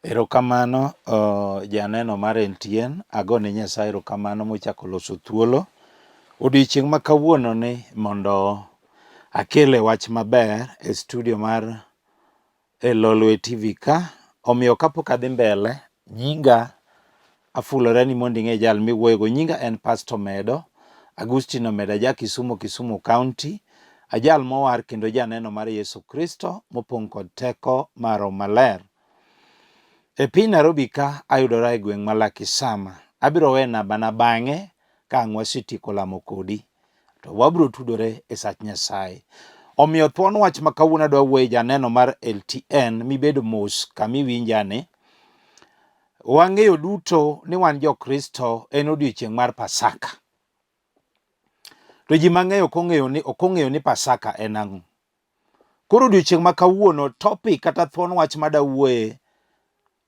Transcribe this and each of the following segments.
Erokamano janeno mar Entien, agone Nyasaye erokamano mochako loso thuolo odiochieng' ma kawuono ni mondo akele wach maber e studio mar Lolwe TV ka. Omiyo kapok adhi mbele, nyinga afulora ni mondo ing'e jal miwuoyogo. Nyinga en Pastor Omedo, Agustino Omedo, ja Kisumu County, ajal mowar kendo janeno mar Yesu Kristo mopong' kod teko mar MALER. E piny Nairobi ka ayudora e gweng' ma Lakisama. Abiro we nambana bang'e ka ang' wasetieko lamo kodi, to wabiro tudore e sach Nyasaye. Omiyo thuon wach ma kawuono adwa wuoye janeno mar LTN mibedo mos kamiwinjani. Wang'eyo duto ni wan jo Kristo en odiochieng' mar Pasaka. To ji mang'eyo ok ong'eyo ni Pasaka en ang'o. Koro odiochieng' ma kawuono topic kata thuon wach ma dawuoye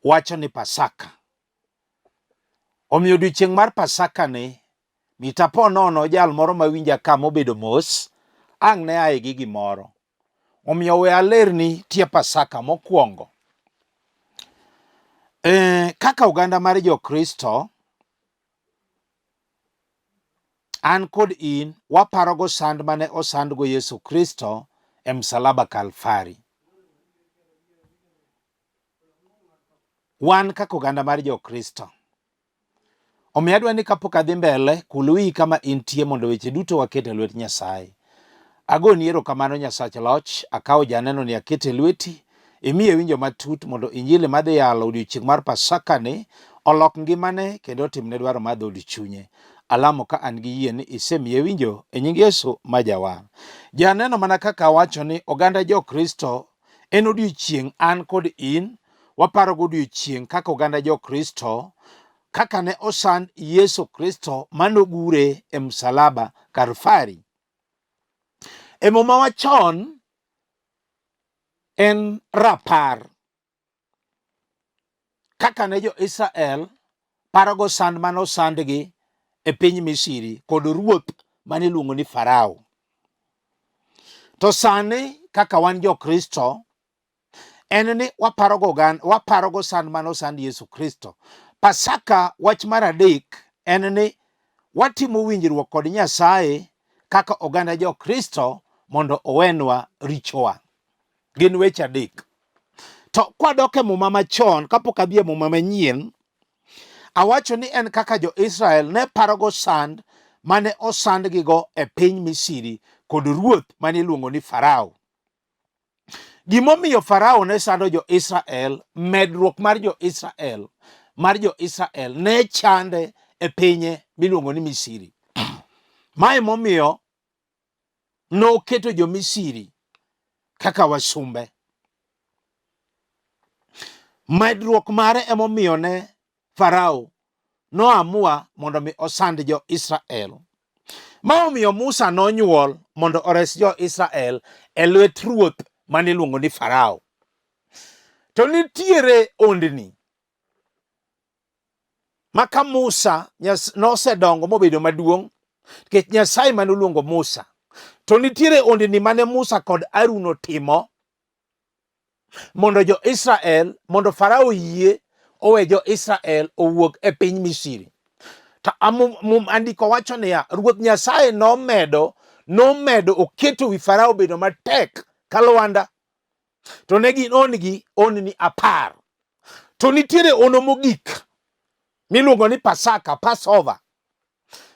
wacho ni Pasaka. Omiyo odiochieng' mar Pasaka ni mitapo nono jal moro mawinja ka mobedo mos ang' ne aye gi gimoro. Omiyo we alerni tie Pasaka mokwongo. Kaka oganda mar jo Kristo, an kod in waparogo sand mane osandgo Yesu Kristo e msalaba Kalvari. Wan kaka oganda mar jo Kristo. Omiyo adwa ni kapok adhi mbele, kul wiyi kama intie mondo weche duto waket e lwet Nyasaye. Agoni erokamano Nyasach loch, akawo janeno ni akete lweti, imiye winjo matut mondo Injili madhi yalo odiochieng' mar Pasaka ni olok ngimane kendo otimne dwaro mar dhood chunye. Alamo ka an gi yie ni isemiye winjo e nying Yesu ma jawar. Janeno mana kaka wacho ni oganda jo Kristo en odiochieng' an kod in waparogo odiochieng' kaka oganda jo Kristo kaka ne osand Yesu Kristo manogure e msalaba Kalvari. E muma machon en rapar kaka ne jo Israel parogo sand manosandgi e piny Misri kod ruoth maniluongo ni Farao. To sani kaka wan jo Kristo en ni waparogo sand manosand Yesu Kristo. Pasaka wach mar adek en ni watimo winjruok kod Nyasaye kaka oganda jo Kristo mondo owenwa richowa. Gin weche adek. To kwadok e muma machon kapok adhi e muma manyien, awacho ni en kaka jo Israel ne parogo sand mane osandgigo e piny Misri kod ruoth maniluongo ni Farao. Gimomiyo Farao ne sando jo Israel, medruok mar jo Israel ne chande e pinye miluongo ni Misri. Mae momiyo noketo jo Misri kaka wasumbe. Medruok mare emomiyo ne Farao noamua mondo mi osand jo Israel. Ma omiyo Musa nonyuol mondo ores jo Israel e lwet ruoth maniluongo ni Farao. To nitiere ondni maka Musa nosedongo mobedo maduong' nikech Nyasaye manoluongo Musa. To nitiere ondni mane Musa kod Harun otimo mondo Farao yie owe jo Israel owuok e piny Misri. To andiko wacho niya, ruoth Nyasaye nomedo oketo wi Farao bedo matek ka lwanda. To ne gin onni 10. To nitiere ono mogik miluongo ni Pasaka, Passover.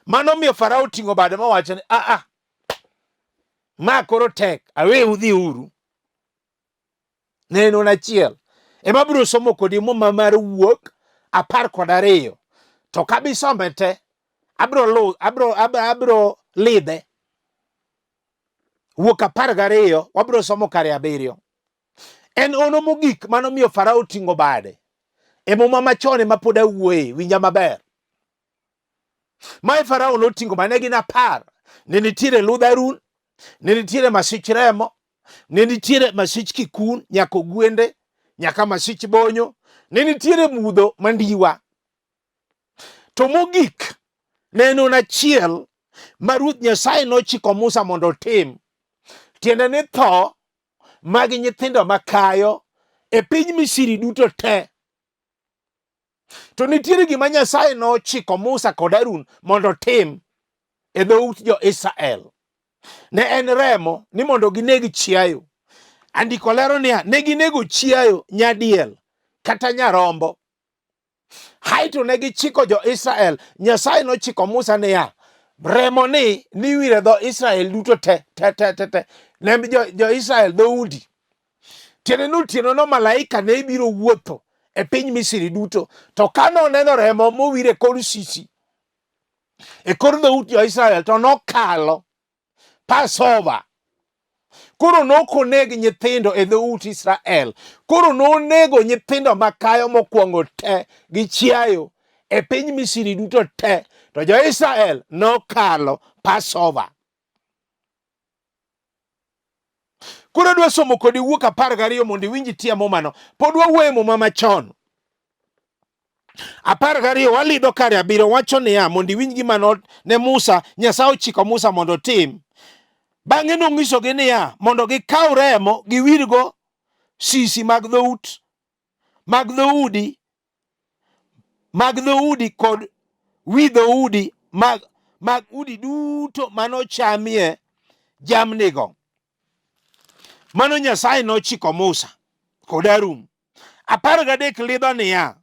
Mano miyo Farao ting'o bade mowacho ni ma koro tek, awe udhi uru. Neno achiel ema biro somo kodi muma mar Wuok 12. To kabisome te abiro lidhe. Wuok 12 wabiro somo kare 7. En ono mogik mano miyo Farao ting'o bade. E muma machon ma pod awuoye, winja maber. Mae Farao noting'o mane gin 10. Ne nitiere ludh Harun, ne nitiere masich remo, ne nitiere masich kikun nyaka ogwende, nyaka masich bonyo, ne nitiere mudho mandiwa. To mogik neno achiel ma ruoth Nyasaye nochiko Musa mondo otim. Tiende ni tho mag nyithindo makayo e piny Misri duto te To nitiere gima Nyasaye nochiko Musa kod Harun mondo tim e dhout jo-Israel. Ne en remo ni mondo gineg chiayo. Andiko lero niya, ne ginego chiayo nyadiel kata nyarombo. Haito ne gichiko jo-Israel. Nyasaye nochiko Musa niya, remo ni niwire dho Israel duto te. Ne jo-Israel dhoudi. Tieno no malaika ne biro wuotho e piny Misri duto. To kano neno remo mowire kor sisi e kor dhout jo-Israel, to nokalo Pasova. Koro nokoneg nyithindo e dhout Israel. Koro nonego nyithindo makayo mokwongo te gi chiayo e piny Misri duto te. To jo-Israel nokalo Pasova. Koro dwa somo kodi Wuok 12 mondo iwinj tiamo mano. Pod wawuoyo muma machon. 12 walidho kare 7 wacho niya, mondo iwinj gima ne Musa, Nyasaye ochiko Musa mondo tim. Bang'e nong'isogi niya, mondo gikaw remo giwirgo sisi mag dhoudi kod wi dhoudi mag udi duto manochamie jamnigo. Mano Nyasaye nochiko Musa kod Harun. 13 lidho niya,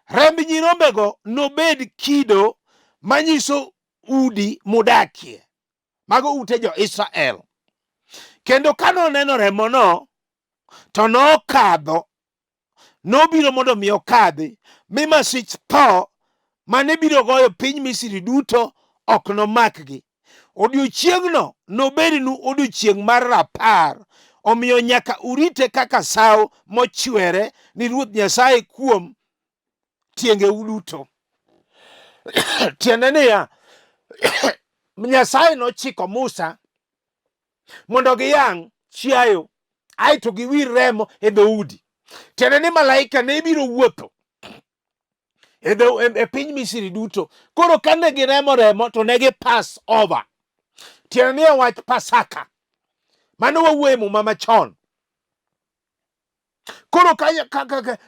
remb nyirombego nobed kido manyiso udi mudakie, mago ute jo-Israel. Kendo kanoneno remono, to nokadho, nobiro mondo mi okadhi, mi masich tho mane biro goyo piny Misri duto ok nomakgi. Odiochieng'no nobednu odiochieng' mar rapar, omiyo nyaka urite kaka sawo mochwere ni Ruoth Nyasaye kuom tiengeu duto. Tiende niya, Nyasaye nochiko Musa mondo giyang' chiayo aeto giwir remo e dhoudi. Tiende ni malaika ne biro wuotho e piny Misri duto. Koro kane giremo remo to ne gi pass over. Tiende ni wach Pasaka. Mano wawuoyo muma machon. Koro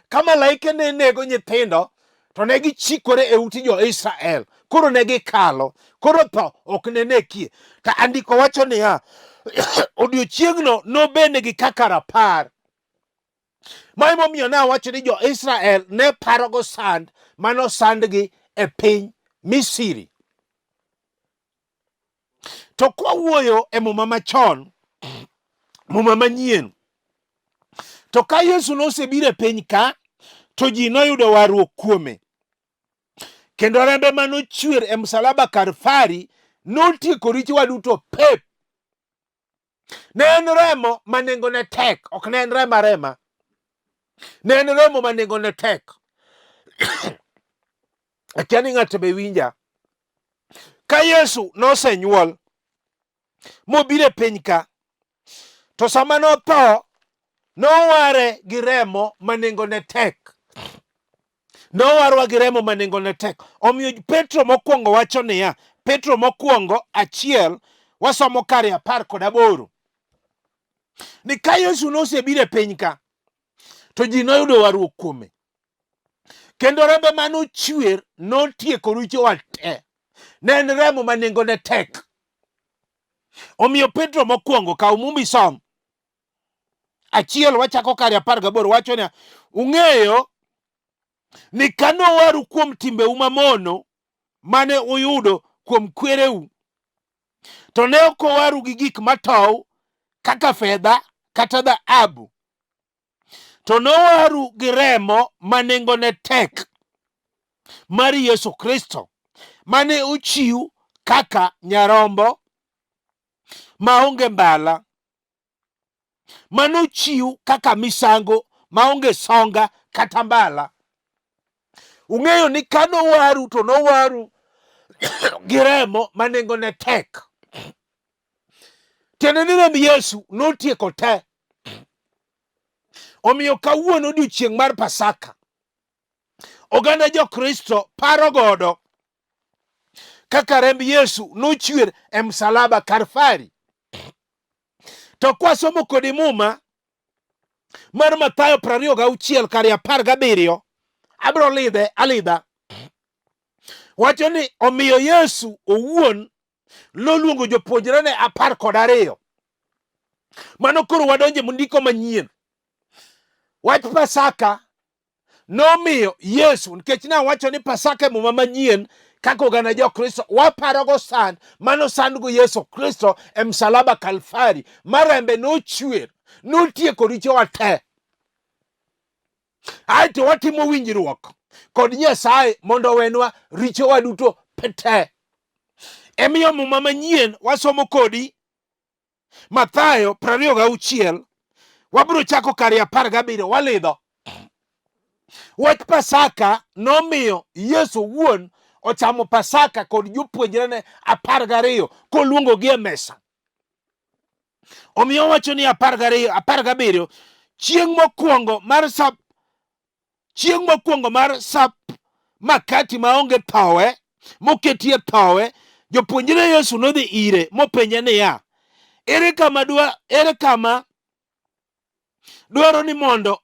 ka malaika ne nego nyithindo, to ne gichikore e uti jo-Israel. Koro ne gikalo. Koro tho ok ne nekie. To andiko wacho niya, odiochieng'no nobednegi kaka rapar. Ma emomiyo ne awacho ni jo-Israel ne parogo sand manosandgi e piny Misri. To kwawuoyo e muma machon, muma manyien, to ka Yesu nosebiro e piny ka, to ji noyudo warruok kuome. Kendo rembe manochwer e msalaba Kalvari notieko richowa duto pep. Ne en remo ma nengone tek, ok ne en rema. Ne en remo ma nengone tek. Akia ni ng'ato be winja. Ka Yesu nosenyuol mobiro e piny ka, to sama notho, noware gi remo ma nengone tek. Nowarwa gi remo ma nengone tek. Omiyo Petro mokwongo wacho niya, Petro mokwongo 1 wasomo kare 18, ni ka Yesu nosebiro e piny ka, to ji noyudo warruok kuome. Kendo rembe manochwer notieko richowa te. Ne en remo ma nengone tek. Omiyo Petro mokwongo, kaw mumbi som 1 wachako kare 18 wacho niya, ung'eyo ni kanowaru kuom timbeu mamono mane uyudo kuom kwereu, to ne ok owaru gi gik matow kaka fedha kata dhahabu, to nowaru gi remo ma nengone tek mar Yesu Kristo, mane ochiw kaka nyarombo maonge mbala, manochiw kaka misango maonge songa kata mbala. Ung'eyo ni kanowaru to nowaru gi remo ma nengone tek. Tiende ni remb Yesu notieko te. Omiyo kawuono odiochieng' mar Pasaka, oganda jo-Kristo paro godo kaka remb Yesu nochwer e msalaba Kalvari. To kwasomo kodi muma mar Mathayo 26 kare 17, abro lidhe alidha. Wacho ni omiyo Yesu owuon noluongo jopuonjre ne 12. Mano koro wadonje mondiko manyien. Wach Pasaka nomiyo Yesu, nikech ne wacho ni Pasaka muma manyien kaka oganda jo Kristo waparogo sand mano sandgo Yesu Kristo e msalaba Kalvari, marembe nochwer notieko richowa te. Aeto watimo winjruok kod Nyasaye mondo owenwa richowa duto te. Emiyo muma manyien wasomo kodi Mathayo 26, wabro chako kar 17 walidho. Wach Pasaka nomiyo Yesu wuon ochamo Pasaka kod jopuonjrene 12 koluongogi e mesa. Omiyo wacho ni 17 chieng' mokwongo mar sap makati maonge thowe moketie thowe, jopuonjre Yesu nodhi ire mopenje niya, ere kama dwaro ni mondo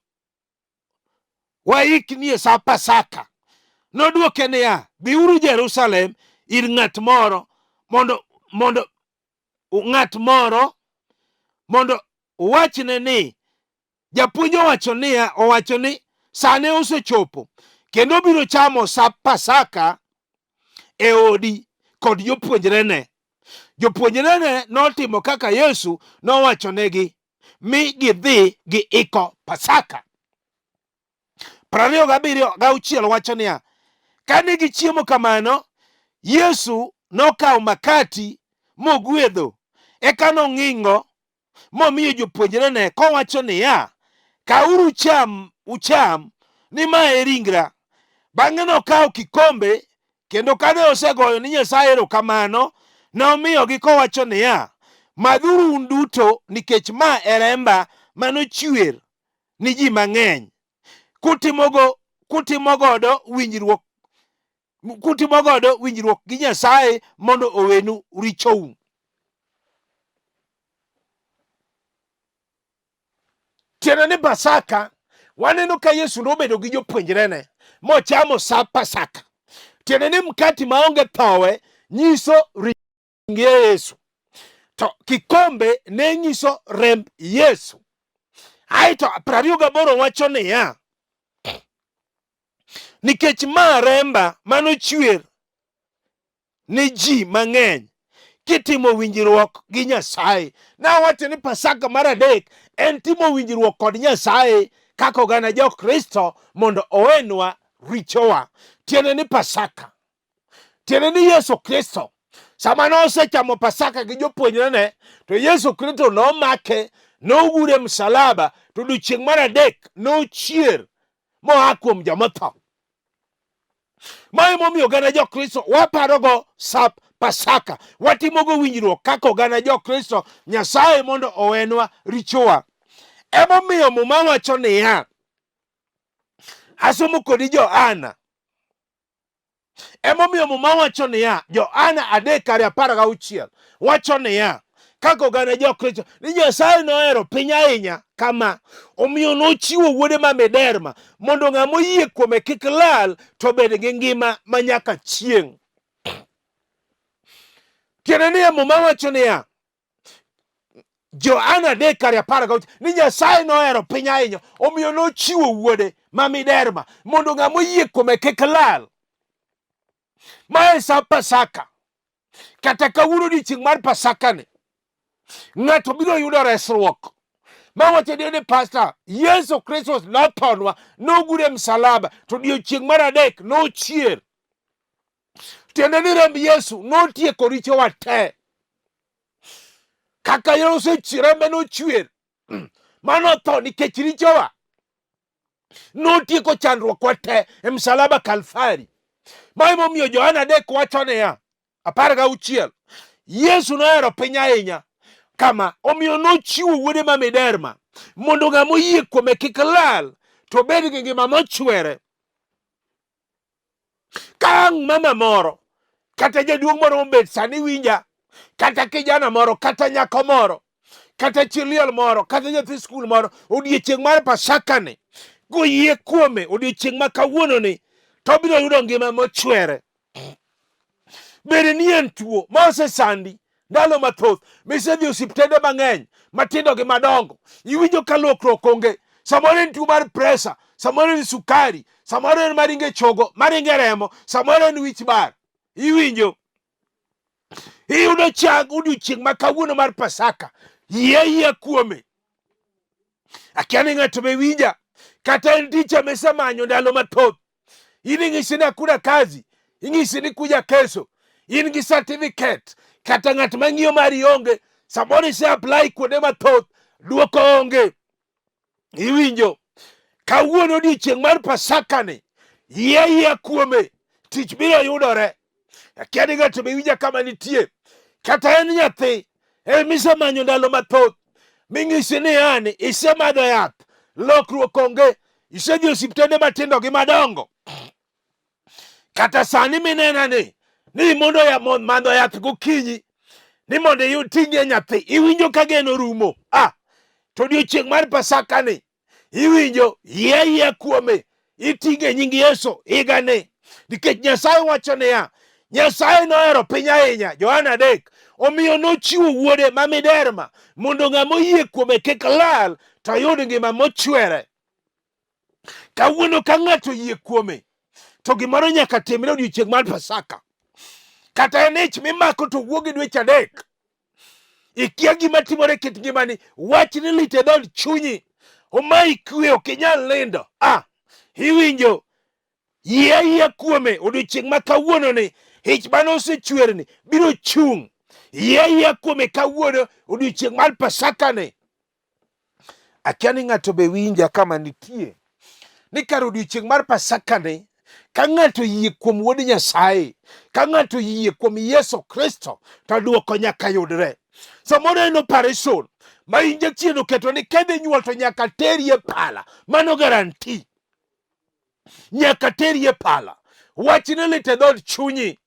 waiknie sa Pasaka? Nodwoke niya, dhiuru Jerusalem ir ng'at moro mondo uwachne ni japuonj owacho ni sane osechopo kendo obiro chamo sa Pasaka e odi kod jopuonjrene. Jopuonjrene notimo kaka Yesu nowachonegi, mi gidhi gi iko Pasaka. 27:6 wacho niya, kane gichiemo kamano, Yesu nokawo makati mogwedho, eka nong'ingo momiyo jopuonjrene kowacho niya, kauru ucham, ni ma e ringra. Bang'e nokawo kikombe, kendo kane osegoyo ni Nyasaye erokamano, nomiyogi kowacho niya, madhuru un duto, nikech ma e remba manochwer ni ji mang'eny. Kutimo godo winjruok gi Nyasaye mondo owenu richou. Tiende ni Pasaka, waneno ka Yesu nobedo gi jopuonjrene mochamo sa Pasaka. Tiende ni mkati maonge thowe nyiso ring Yesu, to kikombe ne nyiso remb Yesu. Aeto 28 wacho niya, nikech ma remba manochwer ni ji mang'eny, kitimo winjruok gi Nyasaye. Nawacho ni Pasaka mar adek en timo winjruok kod Nyasaye kaka oganda jo Kristo mondo owenwa richowa. Tiende ni Pasaka, tiende ni Yesu Kristo sama nosechamo Pasaka gi jopuonjrene, to Yesu Kristo nomake, nogure msalaba, to odiechieng' mar adek nochier moa kuom joma tho. Ma emomiyo oganda jo Kristo waparogo sap Pasaka, watimogo winjruok kaka oganda jo Kristo, Nyasaye mondo owenwa richowa. Emomiyo muma wacho niya, asomo kodi Johana. Emomiyo muma wacho niya, Johana 3:16 wacho niya, kaka oganda jo Kristo, ni Nyasaye nohero piny ahinya kama, omiyo nochiwo wuode ma miderma, mondo ng'ama oyie kuome kik lal, to bed gi ngima manyaka chieng'. Tiende ni muma wacho niya, Johana 3:16 ni Nyasaye nohero piny ahinya, omiyo nochiwo wuode ma miderma, mondo ng'ama oyie kuome kik lal. Mae sa Pasaka, kata kawuono odiechieng' mar Pasaka ni, ng'ato biro yudo resruok. Ma wacho ni Pastor Yesu Kristo nothonwa, nogure msalaba, to odiechieng' mar adek nochier. Tiende ni remb Yesu notieko richowa te. Kaka rembe nochwer manotho nikech richowa, notieko chandruokwa te e msalaba Kalvari. Ma emomiyo Johana 3 wacho niya, 16, Yesu nohero piny ahinya kama, omiyo nochiwo wuode ma miderma, mondo ng'ama oyie kuome kik lal, to bed gi ngima mochwere. Ka ang' mama moro kata jaduong' moro mobet sani winja, kata kijana moro kata nyako moro kata chiliel moro kata nyathi skul moro, odiechieng' mar Pasaka ni goyie kuome odiochieng' ma kawuono ni to biro yudo ngima mochwere. Bende ni en tuo ma osesandi ndalo mathoth, misedhi osiptende mang'eny matindo gi madongo, iwinjo ka lokruok onge. Samoro en tuo mar presa, samoro en sukari, samoro en maringe chogo, maringe remo, samoro en wich bar. Iwinjo iyudo chang odiochieng' ma kawuono mar Pasaka, yie kuome. Akia ni ng'ato be winja, kata en ticha misemanyo ndalo mathoth, in ing'isi ni hakuna kazi, ing'isi ni kuja keso, in gi certificate, kata ng'at mang'iyo mari onge, samoro ise apply kuonde mathoth, duoko onge. Iwinjo kawuono odiochieng' mar Pasaka ni, yie kuome, tich biro yudore. Akia ni ng'ato be winja kama nitie, kata en nyathi misemanyo ndalo mathoth, ming'isi ni yani isemadho yath, lokruok onge, isedhi osiptende matindo gi madongo, kata sani minena ni mondo madho yath gokinyi ni mondo iyud ting'e nyathi, iwinjo ka geno rumo. To odiochieng' mar Pasaka ni, iwinjo yie kuome, iting'e nying Yesu higani, nikech Nyasaye wacho niya, Nyasaye nohero piny ahinya, Johana 3, omiyo nochiwo wuode ma miderma, mondo ng'ama oyie kuome kik lal, to yud ngima mochwere. Kawuono ka ng'ato yie kuome, to gimoro nyaka timre odiochieng' mar Pasaka. Kata en ich mimako to wuogi dweche 3, ikia gima timore kit ngimani, wach ni lit e dhod chunyi, omayi kwe, ok inyal nindo. Iwinjo yie kuome odiochieng' ma kawuono ni, ich mane osechwerni biro chung'. Yie kuome kawuono odiochieng' mar Pasaka ni. Akia ni ng'ato be winja kama nitie, ni kar odiochieng' mar Pasaka ni, ka ng'ato yie kuom wuod Nyasaye, ka ng'ato yie kuom Yesu Kristo, to duoko nyaka yudre. Samoro en operation ma injection oketo ni kedhi nyuol to nyaka terie pala, mano garanti, nyaka terie pala. Wach ni lit e dhod chunyi.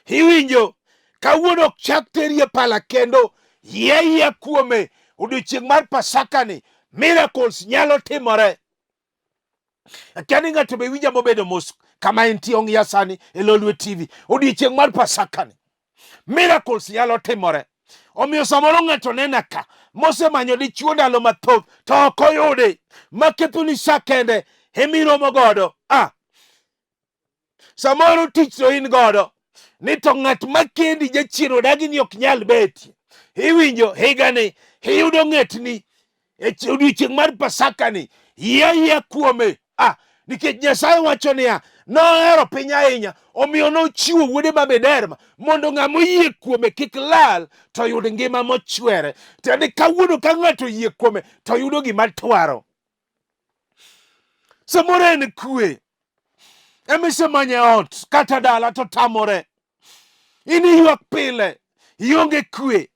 Iwinjo kawuono ok chak terie pala kendo, yie kuome odiochieng' mar Pasaka ni, miracles nyalo timore. Akia ni ng'ato be winja mobedo mos kama entie ong'iya sani e Lolwe TV, odiochieng' mar Pasaka ni, miracles nyalo timore. Omiyo samoro ng'ato nena ka mosemanyo dichuo ndalo mathoth to ok oyude, maketho ni sa kende emiromo godo. Samoro tich to in godo, ni to ng'at makendi jachien odagi ni ok nyal beti. Iwinjo higani iyudo ng'etni e odiochieng' mar Pasaka ni, yie kuome. Nikech Nyasaye wacho niya, nohero piny ahinya, omiyo nochiwo wuode ma miderma, mondo ng'ama oyie kuome kik lal, to yud ngima mochwere. Tende kawuono ka ng'ato yie kuome, to yudo gima twaro. Samoro en kwe emisemanye ot kata dala to tamore, in ywak pile, ionge kwe.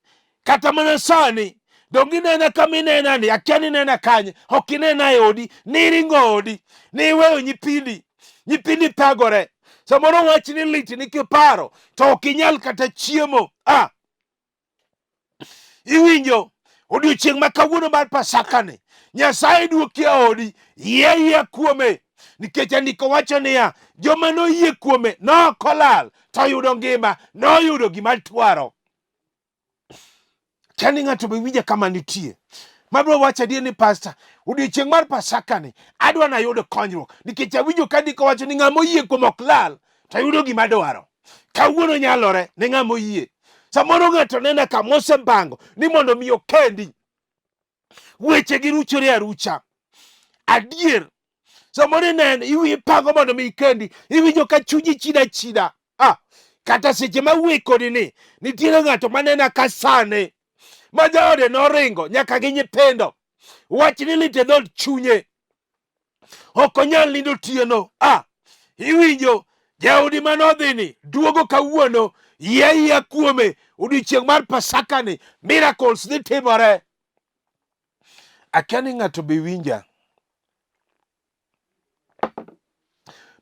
Kata mana sani dong inena kama inena ni, akia ni nena kanye, ok inena e odi, niringo odi, niweyo nyithindi thagore. Samoro wach ni lit ni kiparo to ok inyal kata chiemo. Iwinjo odiochieng' ma kawuono mar Pasaka ni, Nyasaye duoki e odi, yie kuome, nikech andiko wacho niya, joma noyie kuome nok olal, to yudo ngima, noyudo gima twaro. Kani ng'ato be winja kama nitie, mabro wacho adier ni pastor, odiochieng' mar Pasaka ni adwa na yudo konyruok, nikech awinjo ka ndiko wacho ni ng'ama oyie kuom ok lal, to yudo gima dwaro. Kawuono nyalore ne ng'ama oyie. Samoro ng'ato nena ka mosembango ni mondo mi okendi, weche gi ruchore arucha. Adier samoro nene ipango mondo mi ikendi, iwinjo ka chunyi chida. Kata seche ma wuoyi kodi ni, nitiere ng'ato manena ka sane ma jaode noringo nyaka gi nyithindo, wach ni lit e dhod chunye, ok onyal nindo otieno. Iwinjo jaodi manodhini duogo kawuono, yie kuome odiochieng' mar Pasaka ni, miracles dhi timore. Akia ni ng'ato be winja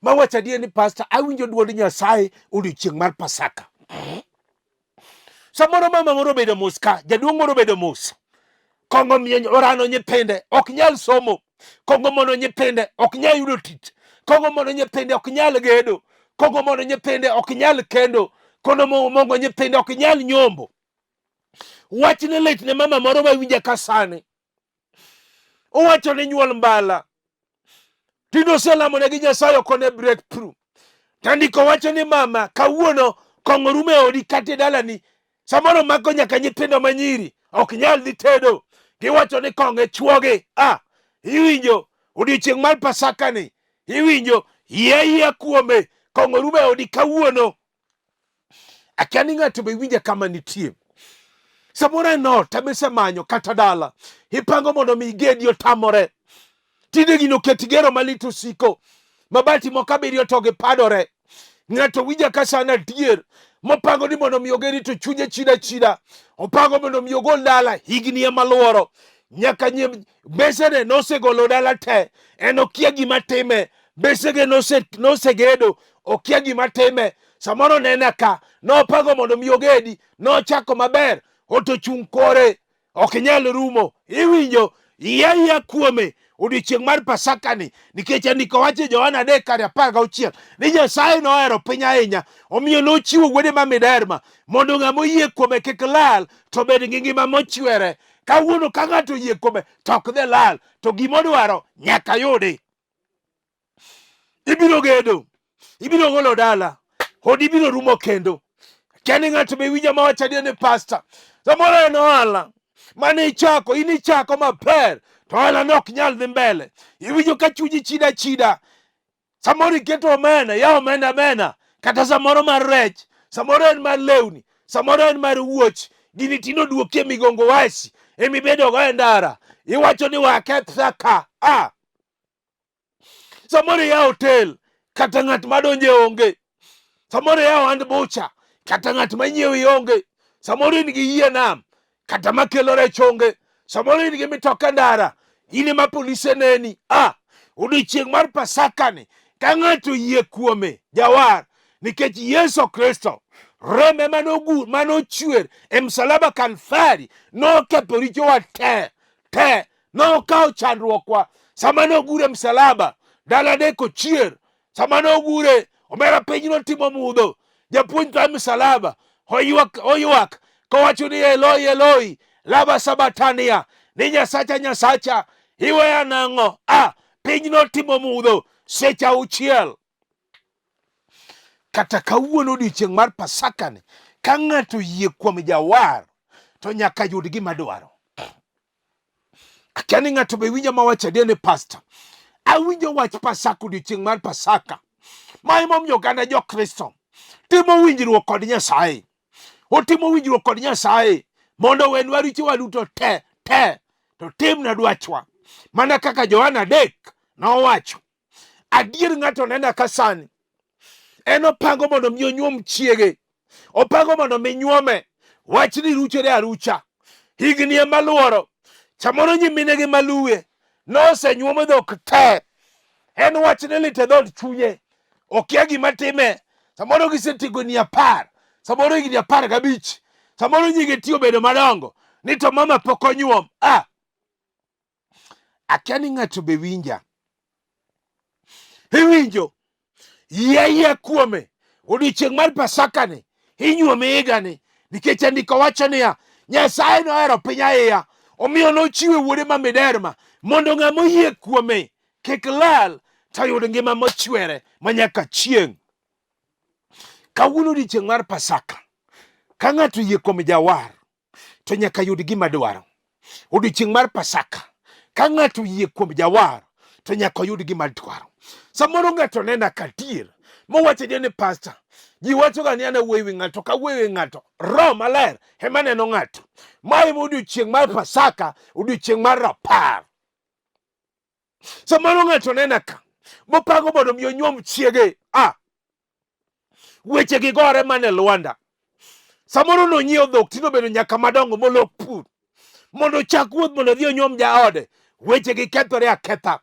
ma wacho adier ni pastor, awinjo duond Nyasaye odiochieng' mar Pasaka. Samoro mama moro bedo mos ka, jaduong' moro bedo mos, kong'o miyo orano nyithinde, ok nyal somo. kongo mondo nyithinde ok nyal yudo tich, kongo mondo nyithinde ok nyal gedo, kongo mondo nyithinde ok nyal kendo, kono mongo nyithinde ok nyal nyombo. Wachne lit ne mama moro mawinja ka sani. Owacho ne nyuol mbala. Tino selamone gi Nyasaye okone breakthrough. Tandiko wacho ni mama kawuono kong'o rume odi kate dalani. Samoro mako nyaka nyithindo manyiri ok nyal dhi tedo. Giwacho ni kong'e chuogi. Iwinjo odiochieng' mar Pasaka ni. Iwinjo yie kuome kong'o rume odi kawuono. Akia ni ng'ato be winja kama nitie. Samoro no tabese manyo kata dala. Ipango mondo mi igedi otamore. Tinde gino ket gero malito siko. Mabati mokabiriyo to gipadore. Ng'ato winja ka sana dier. Mopango ni mondo mi ogedi to chunye chida. Opango mondo mi ogol dala higni maluoro. Nyaka besene nosegolo dala te. En okia gima time. Besege nosegedo. Okia gima time. Samoro nena ka. Nopango mondo mi ogedi. Nochako maber. Otochung' kore. Ok nyal rumo. Iwinjo yia kuome odiochieng' mar Pasaka ni. Nikech andiko wache Johana 3:16 ni Nyasaye nohero piny ahinya omiyo nochiwo wuode ma miderma mondo ng'ama oyie kuome kik lal to bed gi ngima mochwere. Kawuono ka ng'ato oyie kuome to ok dhi lal, to gimodwaro nyaka yudi. Ibiro gedo, ibiro golo dala, odi biro rumo kendo. Kani ng'ato be winja mawacho ni pastor, samoro en ohala mane inichako maber to ohala nok nyal dhi mbele. Iwinjo ka chunyi chida. Samoro iketo omena, ya omena, kata samoro mar rech, samoro en mar lewni, samoro en mar wuoch. Gini tino duokie migongo wasi, emibedo go e ndara. Iwacho ni waketha ka. Samoro ya hotel, kata ng'at madonje onge. Samoro ya ohand bucha, kata ng'at manyiewi onge. Samoro in gi yie nam, kata makelo rech onge. Samoro in gi mitoka ndara, in ema polise neni. Odiochieng' mar Pasaka ni, ka ng'ato yie kuome jawar, nikech Yesu Kristo rembe manochwer e msalaba Kalvari nokepo richowa te. Nokawo chandruokwa sama nogure msalaba. Dala adek ochier sama nogure. Omera piny notimo mudho. Japuonj to msalaba oywak kowacho ni Eloi lama sabatania, ni Nyasacha iweya nang'o. Piny notimo mudho seche 6. Kata kawuono odiochieng' mar Pasaka ni, ka ng'ato yie kuom jawar to nyaka yud gima dwaro. Akia ni ng'ato be winja mawacho ni pastor, awinjo wach Pasaka odiochieng' mar Pasaka. Ma emomiyo oganda jokristo timo winjruok kod Nyasaye. Otimo winjruok kod Nyasaye mondo wenwa richowa duto te to timna dwachwa. Mana kaka Johana 3 nowacho. Adier ng'ato nena ka sani en opango mondo mi onyuom chiege. Opango mondo mi nyuome. Wachni ruchore arucha. Higni maluoro. Samoro nyiminegi maluwe nosenyuomo dhok te. En wachne lit e dhod chunye. Okia gima time. Samoro gisetigo ni 10. Samoro higni 15. Samoro nyige tiyo bedo madongo. Ni to mama pok onyuom. Akia ni ng'ato be winja. Iwinjo yie kuome odiochieng' mar Pasaka ni inyuome higa ni. Nikech andiko wacho niya, Nyasaye nohero piny ahinya omiyo nochiwo wuode ma miderma mondo ng'ama oyie kuome kik lal to yud ngima mochwere manyaka chieng'. Kawuono odiochieng' mar Pasaka, ka ng'ato yie kuom jawar to nyaka yud gima dwaro. Odiochieng' mar Pasaka, ka ng'ato yie kuom jawar to nyaka yud gima dwaro. Samoro ng'ato nena kadier mowacho ni pastor, ji wacho ga ni ana wuoyi ng'ato ka wuoyi ng'ato Roho Maler ema neno ng'ato. Mae odiochieng' mar Pasaka, odiochieng' mar rapar. Samoro ng'ato nena ka mopango mondo mi onyuom chiege. Weche gi gore mane Lwanda. Samoro nonyiewo dhok tino bedo nyaka madongo molok pur mondo chak wuoth mondo dhi onyuom jaode. Weche gi kethore aketha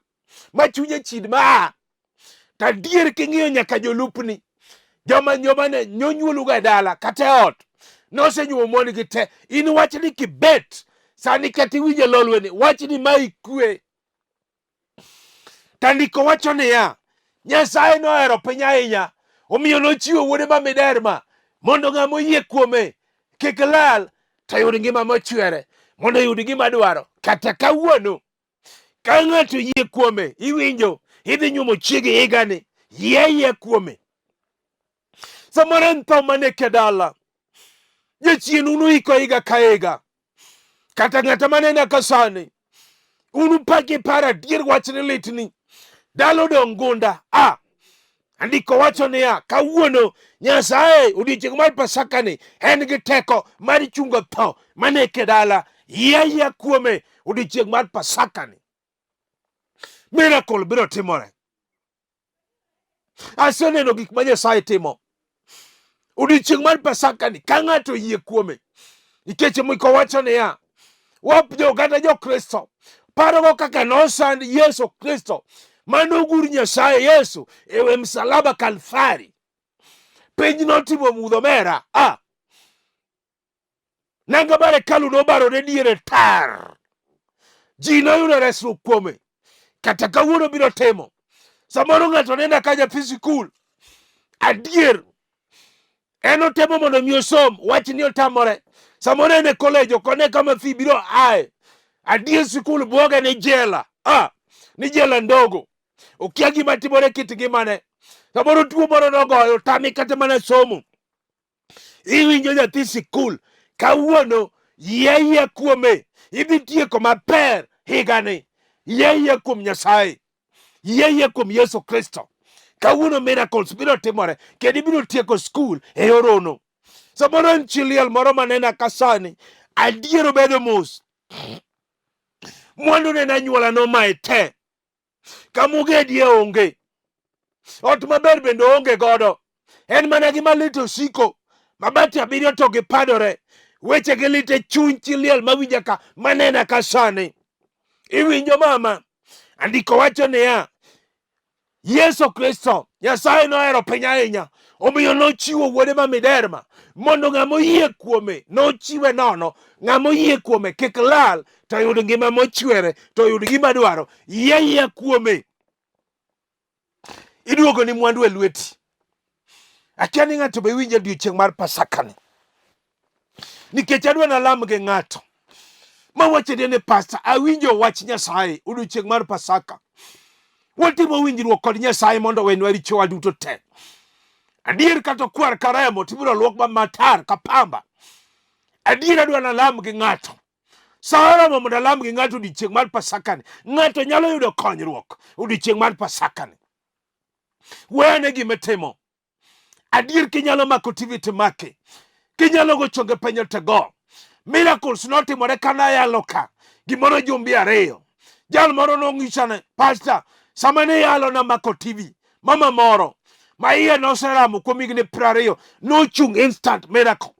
ma chunye chid ma ta dier king'iyo nyaka jolupni joma ne nyonyuoluga e dala kata ot nosenyuomo mon gi te. In wach ni kibet sani kata iwinjo Lolwe ni wach ni ma ikwe. Tandiko wacho niya, Nyasaye nohero piny ahinya, omiyo nochiwo wuode ma miderma, mondo ng'ama oyie kuome kik lal, to yud ngima mochwere, mondo yud gima dwaro. Kata kawuono, ka ng'ato yie kuome, iwinjo, idhi nyumo chiegi higani, yie kuome. Samoro en tho maneke dala, jachien unu iko higa ka higa, kata ng'ata manena ka sani, unu paki para dier wach ni litni, dalo dong gunda. Andiko wacho niya, kawuono Nyasaye odiochieng' mar Pasaka ni en gi teko mar chungo tho maneke dala, yie kuome odiochieng' mar Pasaka ni. Miracle biro timore. Aseneno gik ma Nyasaye timo odiochieng' mar Pasaka ni ka ng'ato yie kuome. Nikech mwiko wacho niya, wapjo kata jo Kristo parogo kaka nosand Yesu Kristo manogur Nyasaye Yesu ewe msalaba Kalvari. Piny notimo mudho mera. Nanga bare kalu nobarore diere tar. Ji noyudo resruok kuome. Kata kawuono biro timo. Samoro ng'ato nenda ka nyathi sikul. Adier, en otemo mondo mi osom, wach ni otamore. Samoro en e college, okone kama fi biro ae. Adier sikul buoge ni jela. Ni jela ndogo. Okia gima timore kit ngimane. Samoro tuo moro nogoyo, tami kata mana somo. Iwinjo nyathi sikul, kawuono yie kuome. Idhi tieko maber higani. Yie kuom Nyasaye. Yie kuom Yesu Kristo. Kawuono miracles biro timore. Kendo ibiro tieko skul e orono. Samoro en chi liel moro manena ka sani, adier obedo mos. Mwandu nena nyuola no mae te. Kamugedie onge. Ot maber bende onge godo. En mana gima lit osiko. Mabati abiriyo to gipadore. Weche gi lit e chuny chi liel mawinja ka manena ka sani. Iwinjo mama? Andiko wacho niya, Yesu Kristo, Nyasaye nohero piny ahinya, omiyo nochiwo wuode ma miderma, mondo ng'ama oyie kuome, nochiwe nono, ng'ama oyie kuome kik lal, to yud ngima mochwere, to yud gima dwaro. Yie kuome. Iduogo ni mwandu e lweti. Akia ni ng'ato be winjo odiochieng' mar Pasaka ni. Nikech adwa na lam gi ng'ato mawacho ni pastor, awinjo wach Nyasaye odiochieng' mar Pasaka. Watimo winjruok kod Nyasaye mondo wenwa richowa duto te. Adier kata kwar karemo tibiro luok matar ka pamba. Adier adwa na lam gi ng'ato. Sahara mondo lam gi ng'ato odiochieng' mar Pasaka ni. Ng'ato nyalo yudo konyruok odiochieng' mar Pasaka ni. Wene gima timo. Adier kinyalo mako TV timake. Kinyalo go chonge penyo te go. Miracles notimore kana yalo ka. Gimoro jumbi ariyo. Jal moro nong'isane, pastor, sama ne yalo na mako TV, mama moro, ma iye noseramo kuom higni 20, nochung' instant miracle.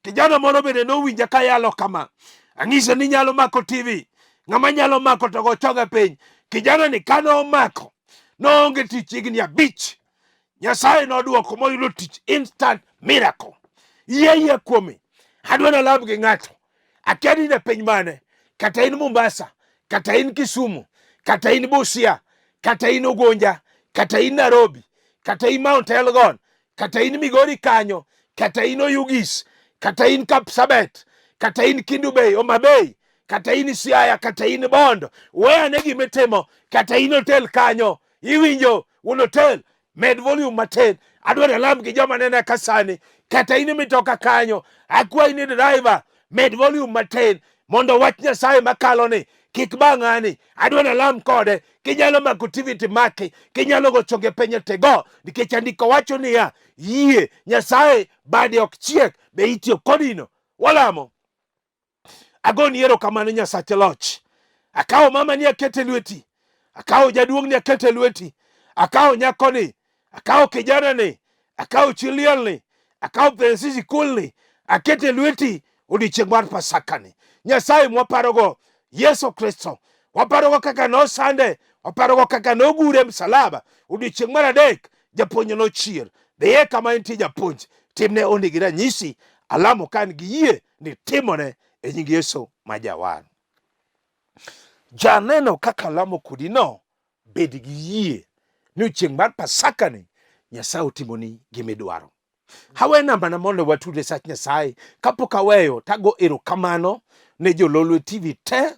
Kijana moro bende nowinja ka yalo kama. Ang'ise ni nyalo mako TV. Ng'ama nyalo mako to go chonge piny. Kijana ni kano mako. Noonge tich higni 5. Nyasaye noduoko moyudo tich instant miracle. Yie kuome. Adwa na lam gi ng'ato. Akia ni ne piny mane. Kata in Mombasa, kata in Kisumu, kata in Busia, kata in Ugunja, kata in Nairobi, kata in Mount Elgon, kata in Migori kanyo, kata in Oyugis, kata in Kapsabet, kata in Kendu Bay, Homa Bay, kata in Siaya, kata in Bondo. Wene gima timo, kata in hotel kanyo. Iwinjo, un hotel, med volume matin. Adwa na lam gi joma nena ka sani. Kata in mitoka kanyo, akwayi ni driver, med volume matin. Mondo wach Nyasaye makalo ni kik ba ng'ani. Adwa na lam kode. Kinyalo mako TV timake. Kinyalo go chonge penye te go. Nikech andiko wacho niya, yie Nyasaye bade ok chiek, be itiyo kodino. Walamo. Agoni erokamano Nyasache loch. Akawo mama ni akete lweti. Akawo jaduong' ni akete lweti. Akawo nyako ni. Akawo kijana ni. Akawo chiliel ni. Akawo pensisi kul ni. Akete lweti odiochieng' mar Pasaka ni. Nyasaye mwaparogo Yesu Kristo. Waparogo kaka nosande. Waparogo kaka nogure msalaba. Odiochieng' mar adek japuonj nochier. Dhiye kama intie japuonj. Timne onigi ranyisi. Alamo kan gi yie ni timone e nying Yesu ma Jawar. Janeno kaka lamo kudi no. bed gi yie ni chieng' mar Pasaka ni Nyasaye otimoni gimidwaro. Hawe namba na mondo watude sach Nyasaye. Kapok aweyo tago erokamano ne jo Lolwe TV te.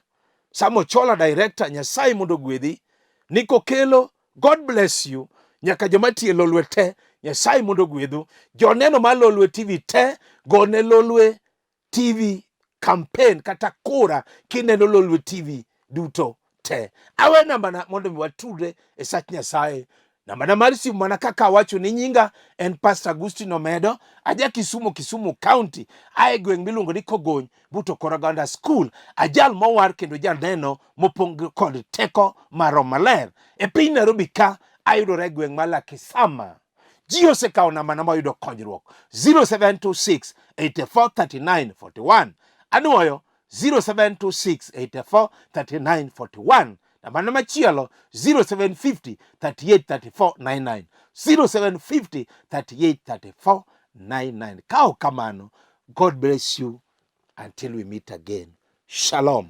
Samo Chola director, Nyasaye mondo gwedhi. Niko Kelo, God bless you. Nyaka joma tiyo Lolwe te, Nyasaye mondo gwedhu. Joneno ma Lolwe TV te, gone Lolwe TV campaign kata kura kineno Lolwe TV duto te. Awe namba na mondo watude e sach Nyasaye. Namba na mar simu mana kaka wacho ni nyinga en Pastor Agustino Omedo, aja Kisumu County, ae gweng' miluongo ni Kogony, buto Koroganda School, ajal mowar kendo janeno mopong kod teko maro maler. E piny Nairobi ka ayudore gweng' ma Lakisama. Ji osekawo namba na moyudo konyruok 0726 84 39 41. Anuoyo 0726 84 39 41. Namba na machielo 0750 38 34 99. 0750 38 34 99. Kao kamano, God bless you until we meet again. Shalom.